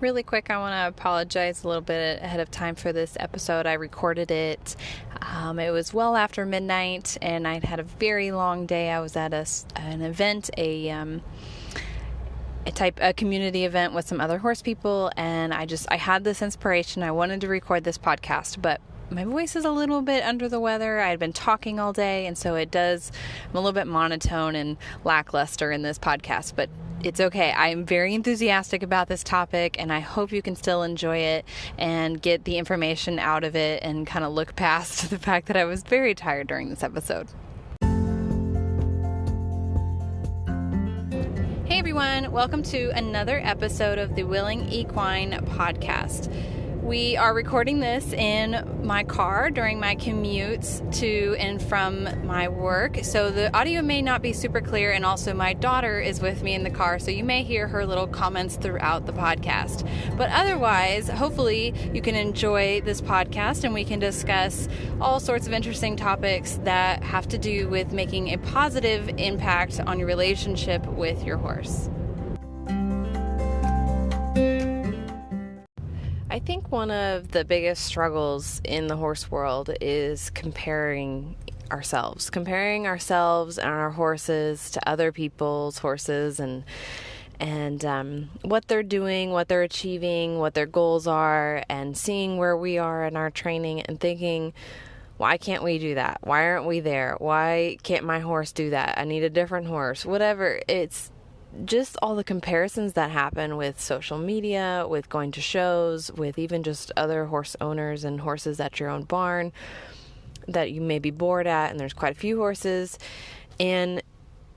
Really quick, I want to apologize a little bit ahead of time for this episode. I recorded it. It was well after midnight, and I'd had a very long day. I was at an event, a community event with some other horse people, and I had this inspiration. I wanted to record this podcast, but my voice is a little bit under the weather. I had been talking all day, and so I'm a little bit monotone and lackluster in this podcast, but it's okay. I'm very enthusiastic about this topic, and I hope you can still enjoy it and get the information out of it and kind of look past the fact that I was very tired during this episode. Hey everyone, welcome to another episode of the Willing Equine podcast. We are recording this in my car during my commutes to and from my work, so the audio may not be super clear, and also my daughter is with me in the car, so you may hear her little comments throughout the podcast. But otherwise, hopefully you can enjoy this podcast and we can discuss all sorts of interesting topics that have to do with making a positive impact on your relationship with your horse. I think one of the biggest struggles in the horse world is comparing ourselves and our horses to other people's horses and what they're doing, what they're achieving, what their goals are, and seeing where we are in our training and thinking, why can't we do that? Why aren't we there? Why can't my horse do that? I need a different horse. Whatever. It's just all the comparisons that happen with social media, with going to shows, with even just other horse owners and horses at your own barn that you may be bored at, and there's quite a few horses, and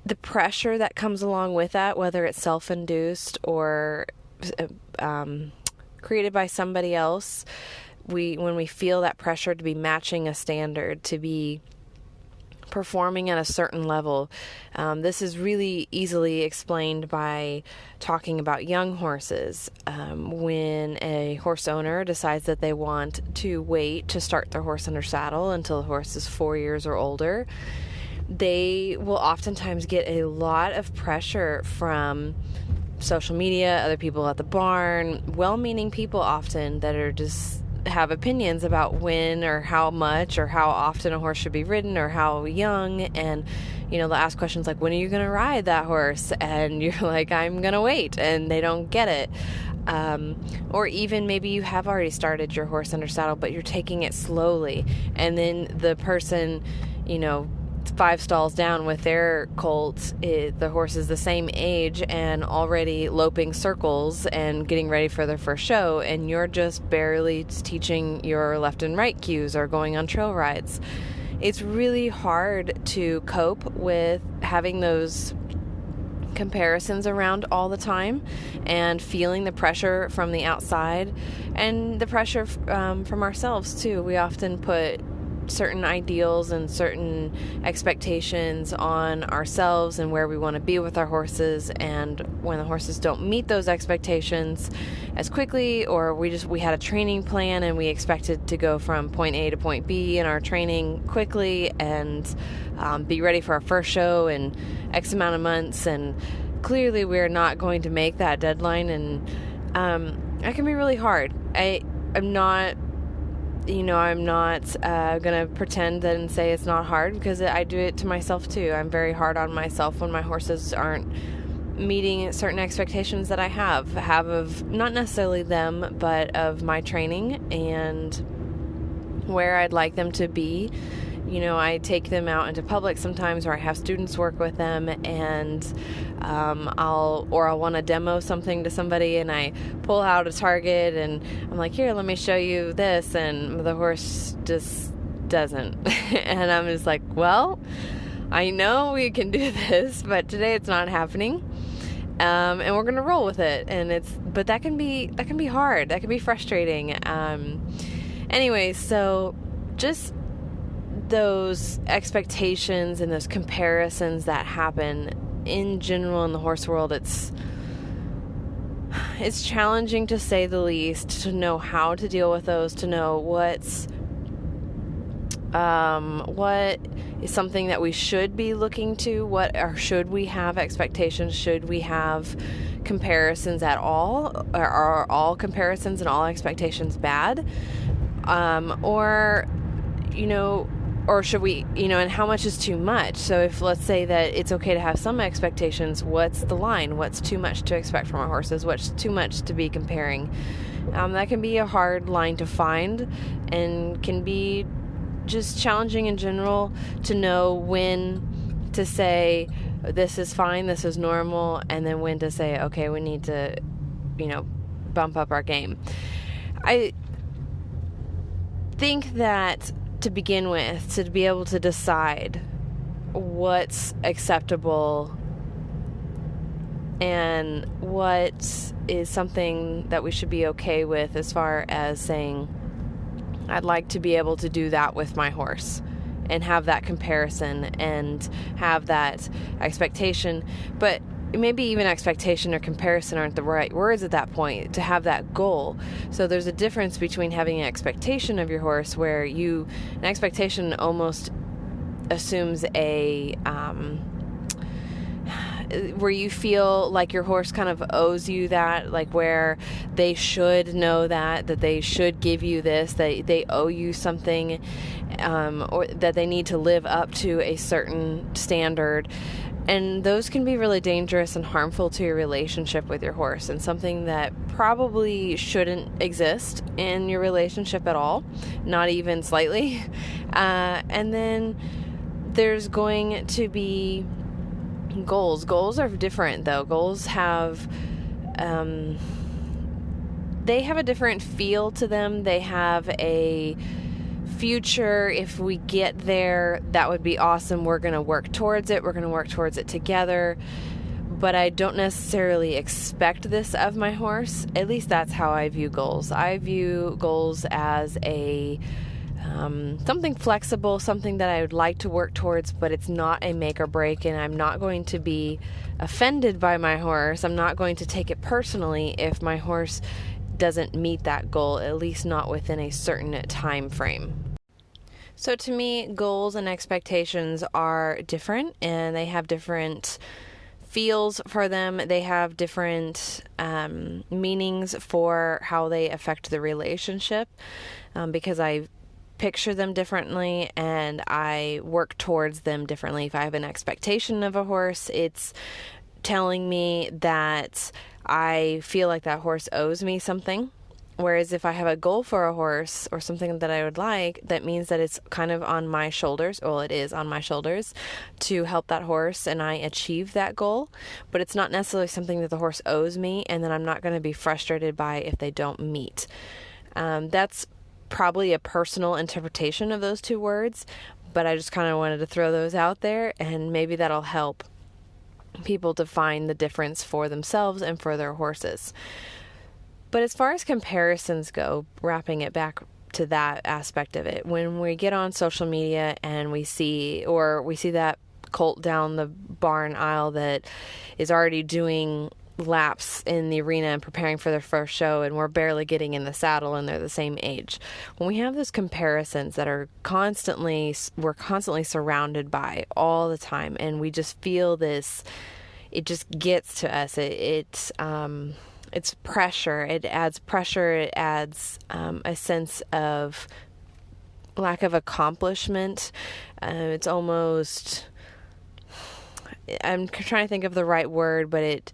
the pressure that comes along with that, whether it's self-induced or created by somebody else. When we feel that pressure to be matching a standard, to be performing at a certain level. This is really easily explained by talking about young horses. When a horse owner decides that they want to wait to start their horse under saddle until the horse is 4 years or older, they will oftentimes get a lot of pressure from social media, other people at the barn, well-meaning people often that are just have opinions about when or how much or how often a horse should be ridden or how young, and they'll ask questions like, when are you going to ride that horse? And you're like, I'm going to wait, and they don't get it. Or even maybe you have already started your horse under saddle, but you're taking it slowly, and then the person 5 stalls down with their colt, the horse is the same age and already loping circles and getting ready for their first show, and you're just barely teaching your left and right cues or going on trail rides. It's really hard to cope with having those comparisons around all the time and feeling the pressure from the outside and the pressure from ourselves too. We often put certain ideals and certain expectations on ourselves and where we want to be with our horses, and when the horses don't meet those expectations as quickly, or we had a training plan and we expected to go from point A to point B in our training quickly and be ready for our first show in X amount of months, and clearly we're not going to make that deadline, and that can be really hard. I'm not going to pretend and say it's not hard, because I do it to myself too. I'm very hard on myself when my horses aren't meeting certain expectations that I have of not necessarily them, but of my training and where I'd like them to be. I take them out into public sometimes, or I have students work with them, and I'll want to demo something to somebody, and I pull out a target and I'm like, here, let me show you this, and the horse just doesn't. And I'm just like, well, I know we can do this, but today it's not happening. And we're going to roll with it. But that can be hard. That can be frustrating. Anyway, so just those expectations and those comparisons that happen in general in the horse world, it's challenging to say the least, to know how to deal with those, to know what is something that we should be looking to, should we have expectations, should we have comparisons at all? Are all comparisons and all expectations bad? Or should we, and how much is too much? So if, let's say that it's okay to have some expectations, what's the line? What's too much to expect from our horses? What's too much to be comparing? That can be a hard line to find, and can be just challenging in general to know when to say, this is fine, this is normal, and then when to say, okay, we need to, bump up our game. I think that to begin with, to be able to decide what's acceptable and what is something that we should be okay with, as far as saying, I'd like to be able to do that with my horse, and have that comparison and have that expectation. But maybe even expectation or comparison aren't the right words at that point, to have that goal. So there's a difference between having an expectation of your horse, where an expectation almost assumes where you feel like your horse kind of owes you that, like where they should know that they should give you this, they owe you something, or that they need to live up to a certain standard. And those can be really dangerous and harmful to your relationship with your horse, and something that probably shouldn't exist in your relationship at all, not even slightly. And then there's going to be goals. Goals are different, though. Goals have they have a different feel to them. They have a future. If we get there, that would be awesome. We're going to work towards it. We're going to work towards it together. But I don't necessarily expect this of my horse. At least that's how I view goals. I view goals as a something flexible, something that I would like to work towards, but it's not a make or break, and I'm not going to be offended by my horse. I'm not going to take it personally if my horse doesn't meet that goal, at least not within a certain time frame. So to me, goals and expectations are different, and they have different feels for them. They have different meanings for how they affect the relationship, because I picture them differently and I work towards them differently. If I have an expectation of a horse, it's telling me that I feel like that horse owes me something. Whereas if I have a goal for a horse or something that I would like, that means that it's kind of on my shoulders. Well, it is on my shoulders to help that horse and I achieve that goal. But it's not necessarily something that the horse owes me, and then I'm not going to be frustrated by if they don't meet. That's probably a personal interpretation of those two words, but I just kind of wanted to throw those out there, and maybe that'll help people to find the difference for themselves and for their horses. But as far as comparisons go, wrapping it back to that aspect of it, when we get on social media and we see that colt down the barn aisle that is already doing laps in the arena and preparing for their first show, and we're barely getting in the saddle and they're the same age. When we have those comparisons that we're constantly surrounded by all the time, and we just feel this, it just gets to us. It's pressure. It adds pressure. It adds a sense of lack of accomplishment. It's almost, I'm trying to think of the right word, but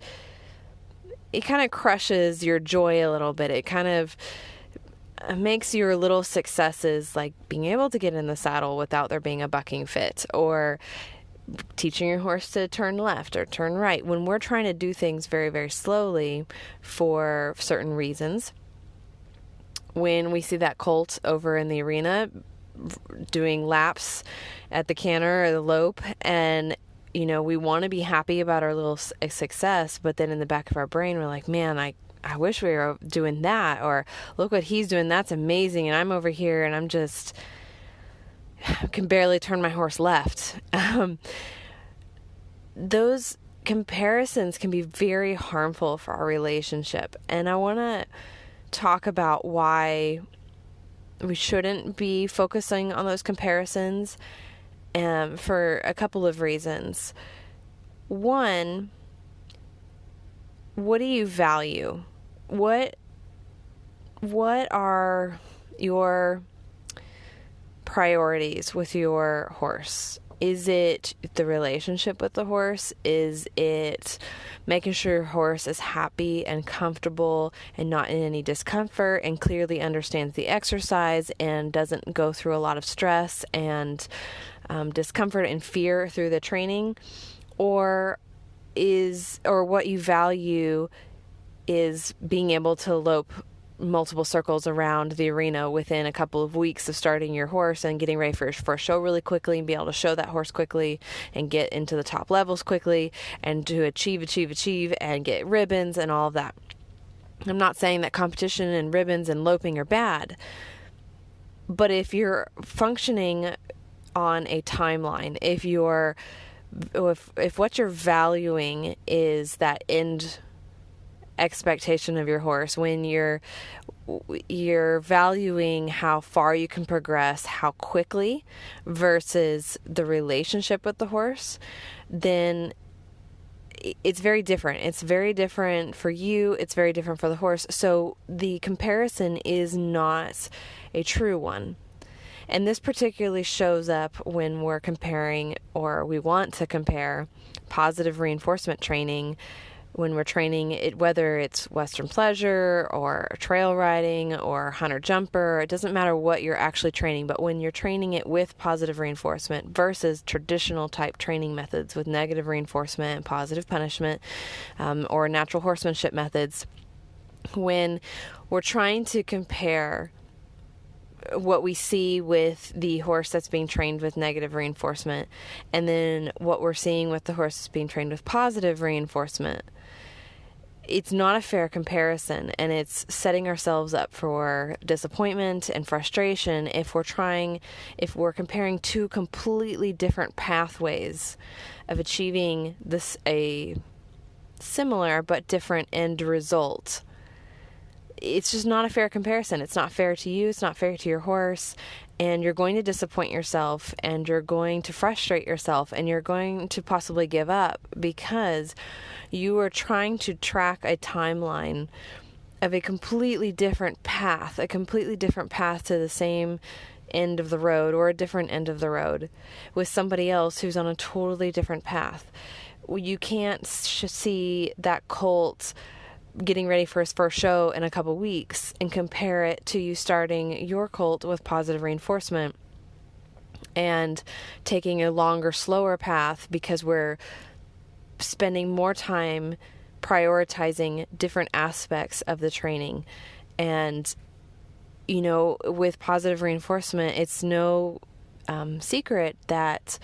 it kind of crushes your joy a little bit. It kind of makes your little successes, like being able to get in the saddle without there being a bucking fit, or teaching your horse to turn left or turn right. When we're trying to do things very, very slowly for certain reasons, when we see that colt over in the arena doing laps at the canter or the lope, and we want to be happy about our little success, but then in the back of our brain, we're like, man, I wish we were doing that, or look what he's doing. That's amazing. And I'm over here and I can barely turn my horse left. Those comparisons can be very harmful for our relationship. And I want to talk about why we shouldn't be focusing on those comparisons, for a couple of reasons. One, what do you value? What are your priorities with your horse? Is it the relationship with the horse? Is it making sure your horse is happy and comfortable and not in any discomfort and clearly understands the exercise and doesn't go through a lot of stress and discomfort and fear through the training? Or what you value is being able to lope multiple circles around the arena within a couple of weeks of starting your horse and getting ready for your first show really quickly and be able to show that horse quickly and get into the top levels quickly and to achieve and get ribbons and all of that. I'm not saying that competition and ribbons and loping are bad, but if you're functioning on a timeline, if what you're valuing is that end expectation of your horse, when you're valuing how far you can progress, how quickly, versus the relationship with the horse, then it's very different. It's very different for you. It's very different for the horse. So the comparison is not a true one. And this particularly shows up when we're comparing, or we want to compare, positive reinforcement training when we're training it, whether it's Western pleasure or trail riding or hunter jumper. It doesn't matter what you're actually training, but when you're training it with positive reinforcement versus traditional type training methods with negative reinforcement and positive punishment, or natural horsemanship methods, when we're trying to compare what we see with the horse that's being trained with negative reinforcement and then what we're seeing with the horse that's being trained with positive reinforcement, it's not a fair comparison, and it's setting ourselves up for disappointment and frustration if we're comparing two completely different pathways of achieving a similar but different end result. It's just not a fair comparison. It's not fair to you. It's not fair to your horse. And you're going to disappoint yourself, and you're going to frustrate yourself, and you're going to possibly give up because you are trying to track a timeline of a completely different path to the same end of the road or a different end of the road with somebody else who's on a totally different path. You can't see that colt getting ready for his first show in a couple weeks and compare it to you starting your colt with positive reinforcement and taking a longer, slower path because we're spending more time prioritizing different aspects of the training. And, with positive reinforcement, it's no secret that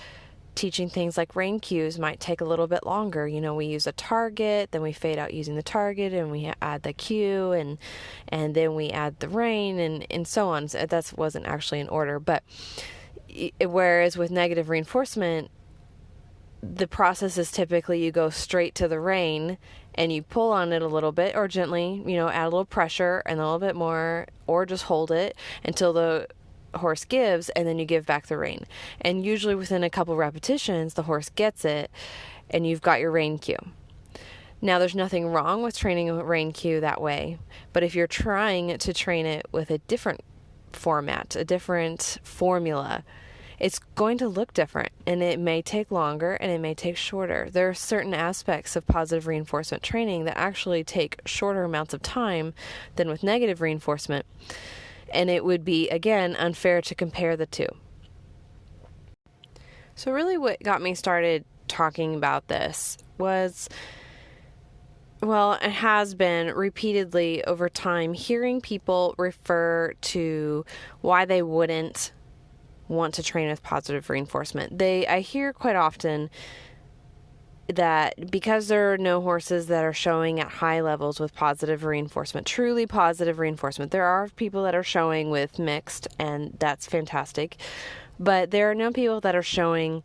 teaching things like rein cues might take a little bit longer. We use a target, then we fade out using the target, and we add the cue, and then we add the rein, and so on. So that wasn't actually in order. But whereas with negative reinforcement, the process is typically you go straight to the rein and you pull on it a little bit or gently, add a little pressure and a little bit more, or just hold it until the horse gives, and then you give back the rein. And usually within a couple repetitions, the horse gets it and you've got your rein cue. Now, there's nothing wrong with training a rein cue that way, but if you're trying to train it with a different format, a different formula, it's going to look different, and it may take longer and it may take shorter. There are certain aspects of positive reinforcement training that actually take shorter amounts of time than with negative reinforcement. And it would be, again, unfair to compare the two. So really what got me started talking about this was, it has been repeatedly over time hearing people refer to why they wouldn't want to train with positive reinforcement. I hear quite often that because there are no horses that are showing at high levels with positive reinforcement, truly positive reinforcement. There are people that are showing with mixed, and that's fantastic. But there are no people that are showing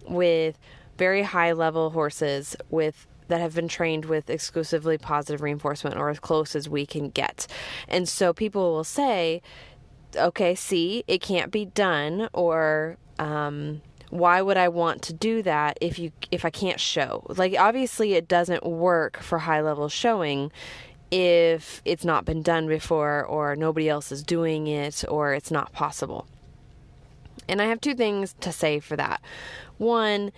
with very high level horses that have been trained with exclusively positive reinforcement, or as close as we can get. And so people will say, okay, see, it can't be done, or Why would I want to do that if I can't show? Like, obviously it doesn't work for high level showing if it's not been done before, or nobody else is doing it, or it's not possible. And I have two things to say for that. One,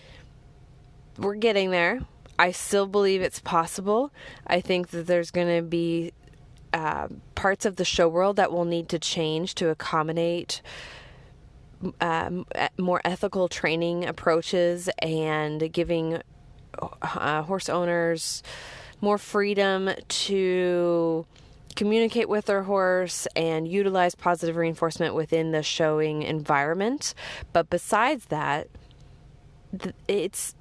we're getting there. I still believe it's possible. I think that there's going to be parts of the show world that will need to change to accommodate more ethical training approaches and giving horse owners more freedom to communicate with their horse and utilize positive reinforcement within the showing environment. But besides that, it's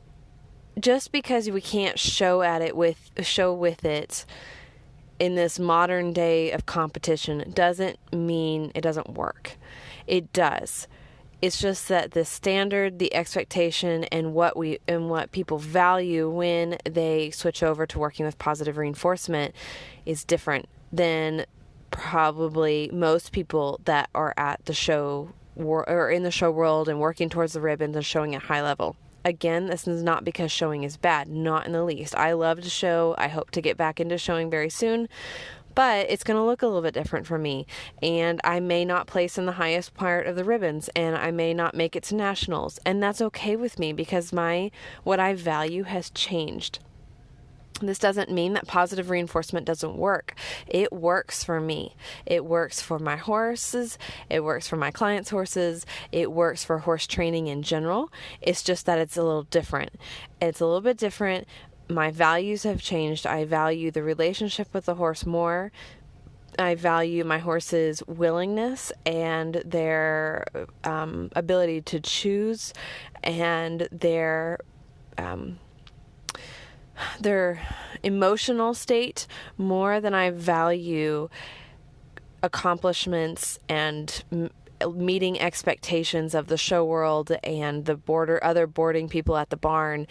just because we can't show with it in this modern day of competition doesn't mean it doesn't work. It does. It's just that the standard, the expectation, and what people value when they switch over to working with positive reinforcement is different than probably most people that are at the show or in the show world and working towards the ribbons and showing at high level. Again, this is not because showing is bad, not in the least. I love to show. I hope to get back into showing very soon. But it's going to look a little bit different for me, and I may not place in the highest part of the ribbons, and I may not make it to nationals, and that's okay with me because what I value has changed. This doesn't mean that positive reinforcement doesn't work. It works for me. It works for my horses. It works for my clients' horses. It works for horse training in general. It's just that it's a little different. It's a little bit different. My values have changed. I value the relationship with the horse more. I value my horse's willingness and their ability to choose and their emotional state more than I value accomplishments and meeting expectations of the show world and the other boarding people at the barn.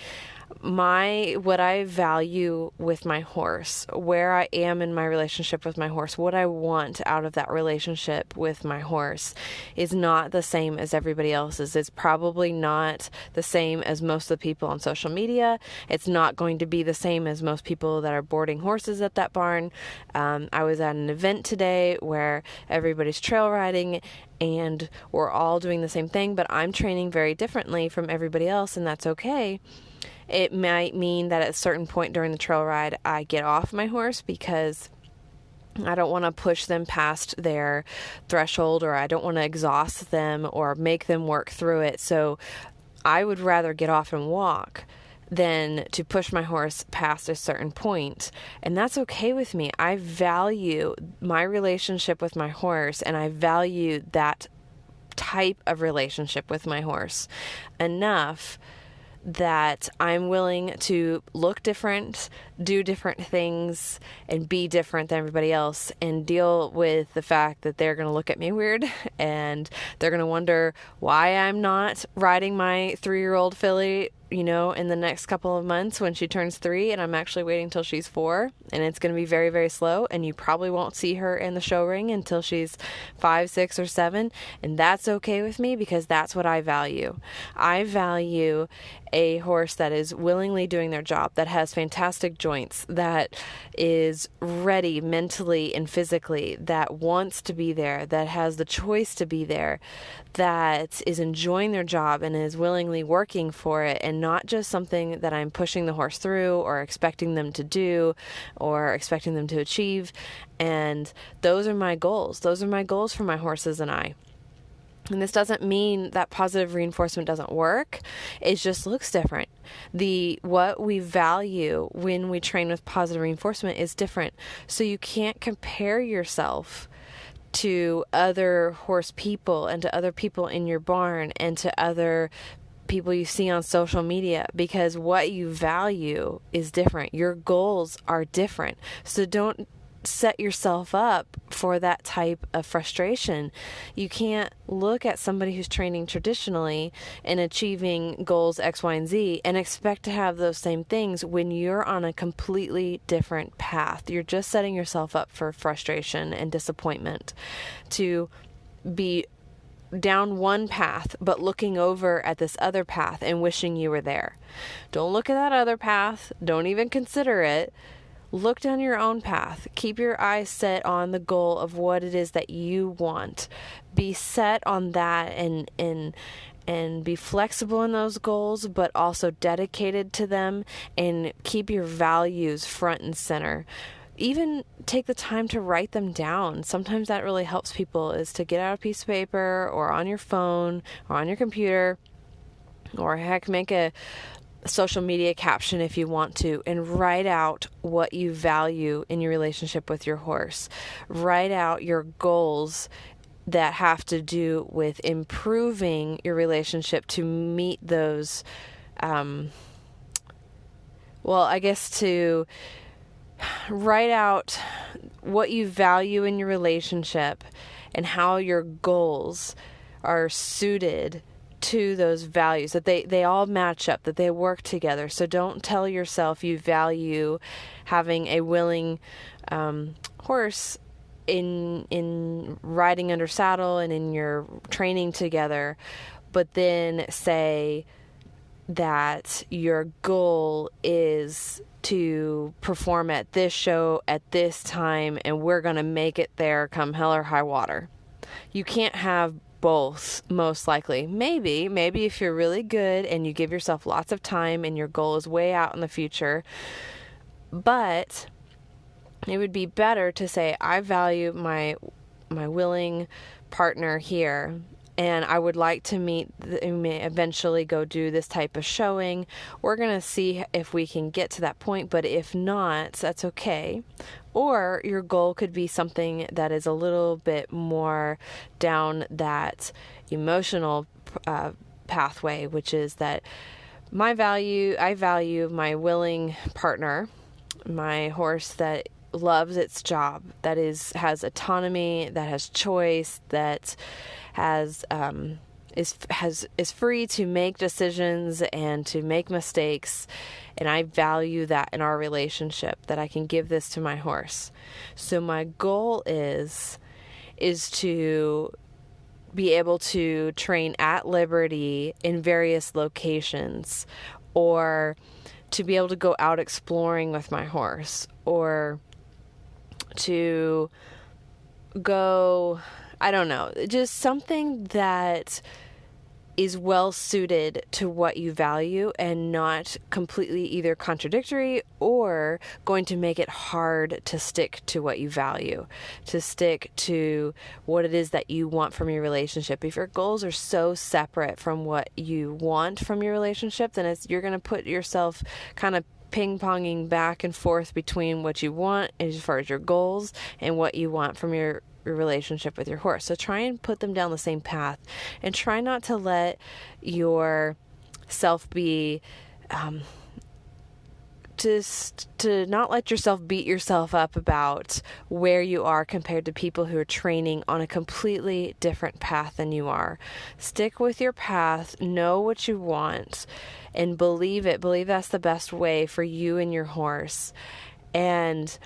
What I value with my horse, where I am in my relationship with my horse, what I want out of that relationship with my horse is not the same as everybody else's. It's probably not the same as most of the people on social media. It's not going to be the same as most people that are boarding horses at that barn. I was at an event today where everybody's trail riding and we're all doing the same thing, but I'm training very differently from everybody else, and that's okay. It might mean that at a certain point during the trail ride, I get off my horse because I don't want to push them past their threshold, or I don't want to exhaust them or make them work through it. So I would rather get off and walk than to push my horse past a certain point. And that's okay with me. I value my relationship with my horse, and I value that type of relationship with my horse enough that I'm willing to look different, do different things, and be different than everybody else, and deal with the fact that they're going to look at me weird, and they're going to wonder why I'm not riding my 3-year-old filly, in the next couple of months when she turns 3, and I'm actually waiting till she's 4, and it's going to be very, very slow, and you probably won't see her in the show ring until she's 5, 6, or 7, and that's okay with me because that's what I value. I value a horse that is willingly doing their job, that has fantastic joints, that is ready mentally and physically, that wants to be there, that has the choice to be there, that is enjoying their job and is willingly working for it, and not just something that I'm pushing the horse through or expecting them to do or expecting them to achieve. And those are my goals. Those are my goals for my horses and I. And this doesn't mean that positive reinforcement doesn't work. It just looks different. What we value when we train with positive reinforcement is different. So you can't compare yourself to other horse people and to other people in your barn and to other people you see on social media, because what you value is different. Your goals are different. So don't set yourself up for that type of frustration. You can't look at somebody who's training traditionally and achieving goals X, Y, and Z and expect to have those same things when you're on a completely different path. You're just setting yourself up for frustration and disappointment. To be down one path, but looking over at this other path and wishing you were there. Don't look at that other path. Don't even consider it. Look down your own path. Keep your eyes set on the goal of what it is that you want. Be set on that and be flexible in those goals, but also dedicated to them, and keep your values front and center. Even take the time to write them down. Sometimes that really helps people, is to get out a piece of paper or on your phone or on your computer, or heck, make a social media caption if you want to, and write out what you value in your relationship with your horse. Write out your goals that have to do with improving your relationship to meet those, to write out what you value in your relationship and how your goals are suited to those values, that they all match up, that they work together. So don't tell yourself you value having a willing horse in riding under saddle and in your training together, but then say that your goal is to perform at this show at this time, and we're going to make it there come hell or high water. You can't have both, most likely. Maybe if you're really good and you give yourself lots of time and your goal is way out in the future, but it would be better to say, I value my willing partner here, and I would like to eventually go do this type of showing. We're going to see if we can get to that point, but if not, that's okay. Or your goal could be something that is a little bit more down that emotional pathway, which is that I value my willing partner, my horse that loves its job, that has autonomy, that has choice, that is free to make decisions and to make mistakes, and I value that in our relationship, that I can give this to my horse. So my goal is to be able to train at liberty in various locations, or to be able to go out exploring with my horse, or to go, I don't know, just something that is well suited to what you value and not completely either contradictory or going to make it hard to stick to what you value, to stick to what it is that you want from your relationship. If your goals are so separate from what you want from your relationship, then you're going to put yourself kind of ping-ponging back and forth between what you want as far as your goals and what you want from your relationship with your horse. So try and put them down the same path, and try not to let yourself be to not let yourself beat yourself up about where you are compared to people who are training on a completely different path than you are. Stick with your path, know what you want, and believe it. Believe that's the best way for you and your horse. And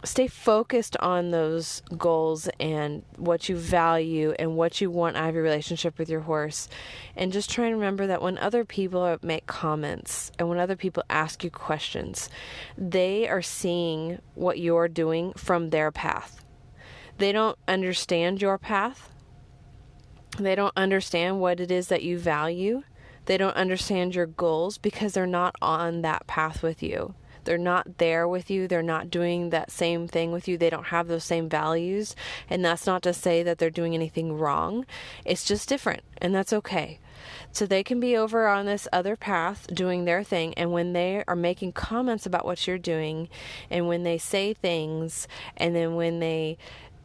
stay focused on those goals and what you value and what you want out of your relationship with your horse. And just try and remember that when other people make comments and when other people ask you questions, they are seeing what you're doing from their path. They don't understand your path. They don't understand what it is that you value. They don't understand your goals because they're not on that path with you. They're not there with you. They're not doing that same thing with you. They don't have those same values. And that's not to say that they're doing anything wrong. It's just different, and that's okay. So they can be over on this other path doing their thing. And when they are making comments about what you're doing, and when they say things, and then when they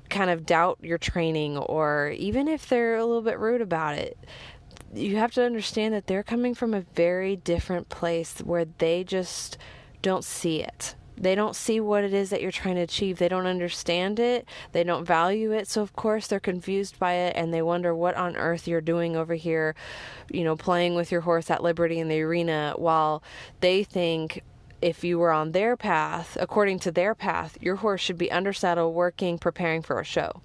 kind of doubt your training, or even if they're a little bit rude about it, you have to understand that they're coming from a very different place where they just don't see it. They don't see what it is that you're trying to achieve. They don't understand it. They don't value it. So of course they're confused by it, and they wonder what on earth you're doing over here, playing with your horse at liberty in the arena, while they think if you were on their path, according to their path, your horse should be under saddle, working, preparing for a show.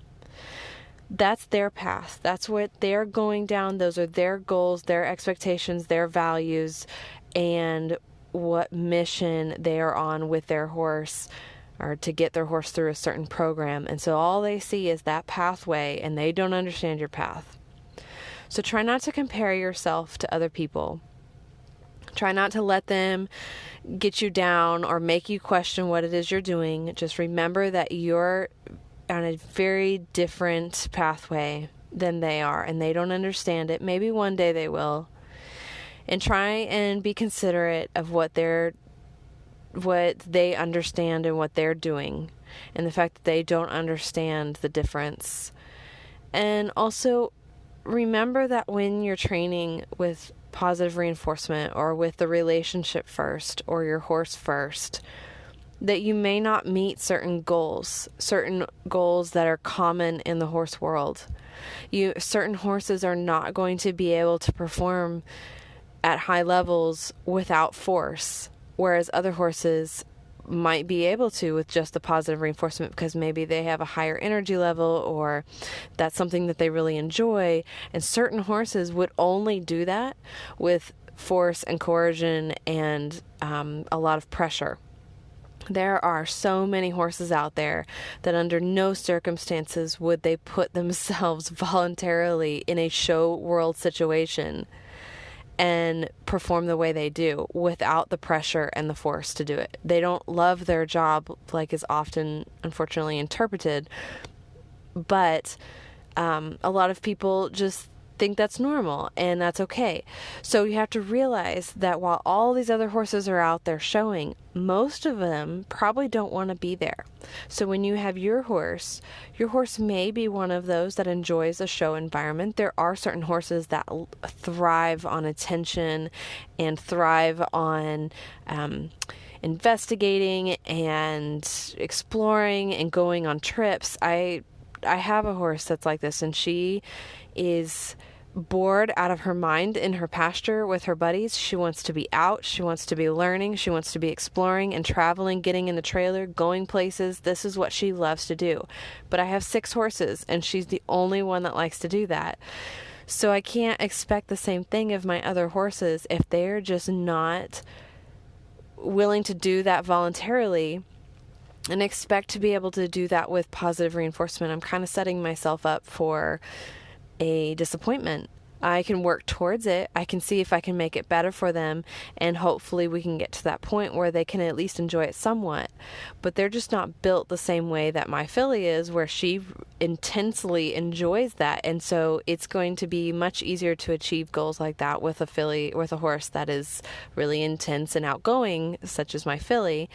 That's their path. That's what they're going down. Those are their goals, their expectations, their values, and what mission they are on with their horse, or to get their horse through a certain program. And so all they see is that pathway, and they don't understand your path. So try not to compare yourself to other people. Try not to let them get you down or make you question what it is you're doing. Just remember that you're on a very different pathway than they are, and they don't understand it. Maybe one day they will. And try and be considerate of what they understand and what they're doing, and the fact that they don't understand the difference. And also remember that when you're training with positive reinforcement, or with the relationship first, or your horse first, that you may not meet certain goals that are common in the horse world. Certain horses are not going to be able to perform at high levels without force, whereas other horses might be able to with just the positive reinforcement, because maybe they have a higher energy level, or that's something that they really enjoy. And certain horses would only do that with force and coercion and a lot of pressure. There are so many horses out there that under no circumstances would they put themselves voluntarily in a show world situation and perform the way they do without the pressure and the force to do it. They don't love their job, like is often unfortunately interpreted, but a lot of people just think that's normal, and that's okay. So you have to realize that while all these other horses are out there showing, most of them probably don't want to be there. So when you have your horse may be one of those that enjoys a show environment. There are certain horses that thrive on attention and thrive on investigating and exploring and going on trips. I have a horse that's like this, and she is bored out of her mind in her pasture with her buddies. She wants to be out. She wants to be learning. She wants to be exploring and traveling, getting in the trailer, going places. This is what she loves to do. But I have 6 horses, and she's the only one that likes to do that. So I can't expect the same thing of my other horses if they're just not willing to do that voluntarily, and expect to be able to do that with positive reinforcement. I'm kind of setting myself up for a disappointment. I can work towards it. I can see if I can make it better for them, and hopefully we can get to that point where they can at least enjoy it somewhat. But they're just not built the same way that my filly is, where she intensely enjoys that. And so it's going to be much easier to achieve goals like that with a filly, with a horse that is really intense and outgoing, such as my filly,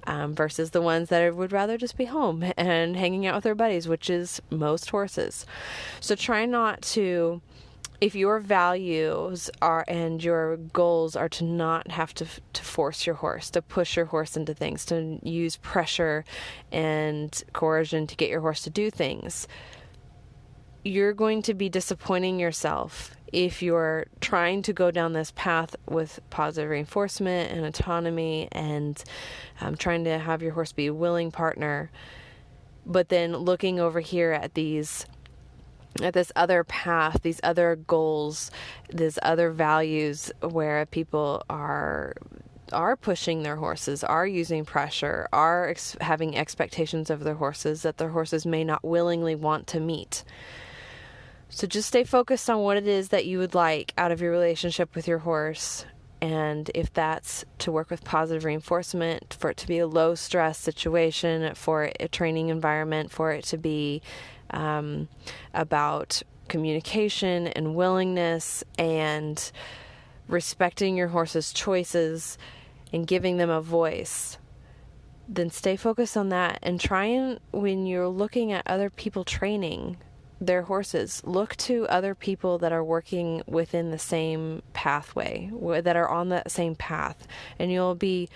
versus the ones that would rather just be home and hanging out with their buddies, which is most horses. So try not to, if your values are and your goals are to not have to force your horse, to push your horse into things, to use pressure and coercion to get your horse to do things, you're going to be disappointing yourself if you're trying to go down this path with positive reinforcement and autonomy and trying to have your horse be a willing partner, but then looking over here at this other path, these other goals, these other values where people are pushing their horses, are using pressure, are having expectations of their horses that their horses may not willingly want to meet. So just stay focused on what it is that you would like out of your relationship with your horse. And if that's to work with positive reinforcement, for it to be a low stress situation, for a training environment, for it to be about communication and willingness and respecting your horse's choices and giving them a voice, then stay focused on that. And try and, when you're looking at other people training their horses, look to other people that are working within the same pathway, that are on that same path, and you'll be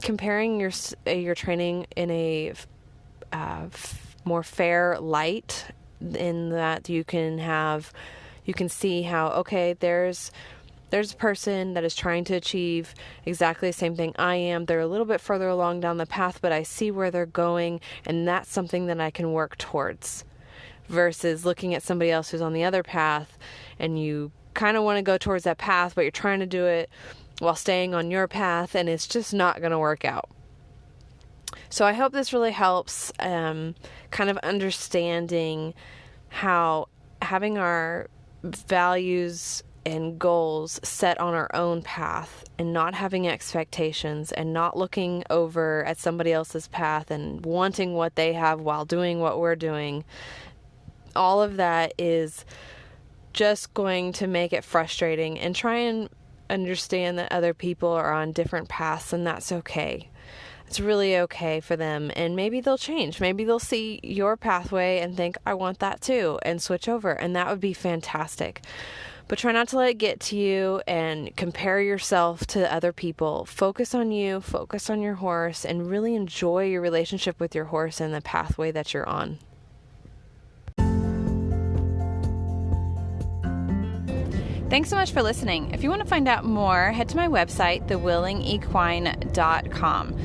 comparing your training in a more fair light, in that you can see how, okay, there's a person that is trying to achieve exactly the same thing I am. They're a little bit further along down the path, but I see where they're going, and that's something that I can work towards. versus looking at somebody else who's on the other path, and you kind of want to go towards that path, but you're trying to do it while staying on your path, and it's just not going to work out. So I hope this really helps kind of understanding how having our values and goals set on our own path and not having expectations and not looking over at somebody else's path and wanting what they have while doing what we're doing, all of that is just going to make it frustrating. And try and understand that other people are on different paths, and that's okay. It's really okay for them, and maybe they'll change. Maybe they'll see your pathway and think, I want that too, and switch over, and that would be fantastic. But try not to let it get to you and compare yourself to other people. Focus on you, focus on your horse, and really enjoy your relationship with your horse and the pathway that you're on. Thanks so much for listening. If you want to find out more, head to my website, thewillingequine.com.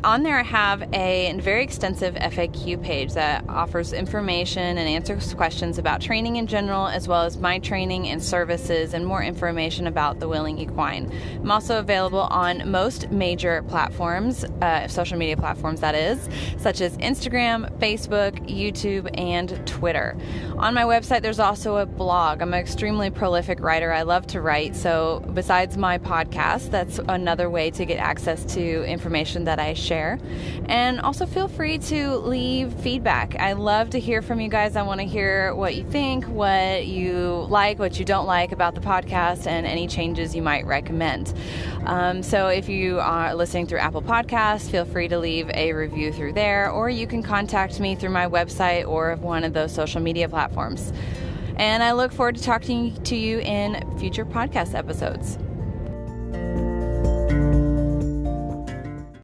On there I have a very extensive FAQ page that offers information and answers questions about training in general, as well as my training and services and more information about the Willing Equine. I'm also available on most major platforms, social media platforms that is, such as Instagram, Facebook, YouTube, and Twitter. On my website there's also a blog. I'm an extremely prolific writer. I love to write, so besides my podcast, that's another way to get access to information that I share. And also feel free to leave feedback. I love to hear from you guys. I want to hear what you think, what you like, what you don't like about the podcast, and any changes you might recommend. So if you are listening through Apple Podcasts, feel free to leave a review through there, or you can contact me through my website or one of those social media platforms. And I look forward to talking to you in future podcast episodes.